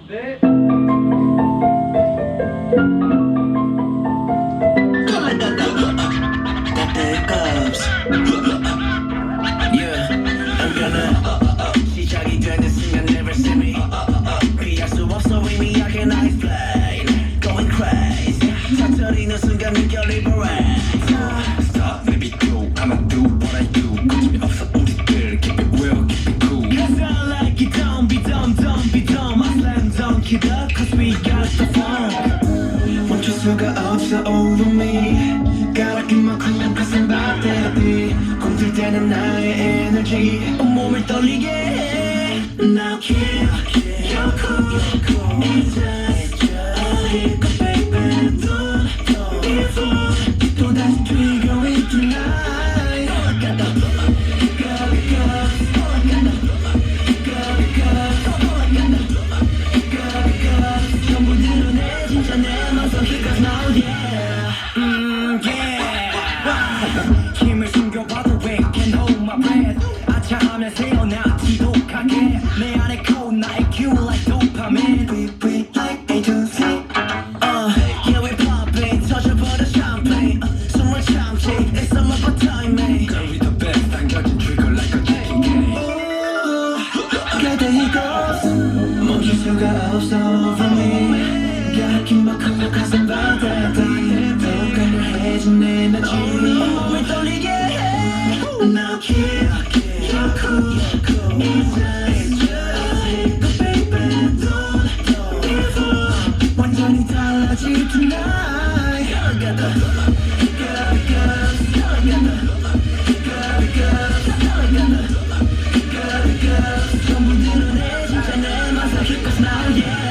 네. 시작이 되는 순간 never see me 피할 수 없어 의미하게 나의 flame going crazy 터뜨리는 순간 느껴 liberate Stop maybe do I'ma do what I do 거침이 없어 우리들 keep it real keep it cool Cause I like it don't be dumb don't be dumb I slam dunk it up cause we got the funk 멈출 수가 없어 over me 가라앉만큼 가슴 박대비 꿈틀 때는 나의 에너지 온몸을 떨리게 해 Now kill, you're cool It's just a hiccup baby Don't give up 또다시 trigger it tonight 전부 드러내 진짜 내 맘속 hiccups now yeah 힘을 숨겨봐도 we can hold my breath 아차하면 새어나 지독하게 내 안에 cold 나의 cue like dopamine We like A to Z Yeah we popping 터져버려 champagne 숨을 참지 It's all about timing Girl we the best 당겨진 trigger like a chicken game Got the hiccups 멈출 수가 없어 for me 가라앉힌 만큼 가슴 박대비 더욱 강렬해진 내 에너지 온몸을 떨리게 해 Now kill, you're cool It's just a hiccup baby Don't give up 완전히 달라질 tonight I got the hiccups I got the hiccups 전부 드러내 진짜 내 맘속 hiccups now yeah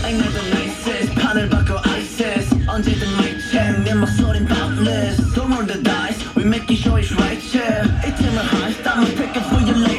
Ain't nothing nicest 판을 바꿔 ISIS 언제든 my check 내 목소린 boundless Don't roll the dice We making sure it's right yeah 이틈을 high I'ma pick it for you later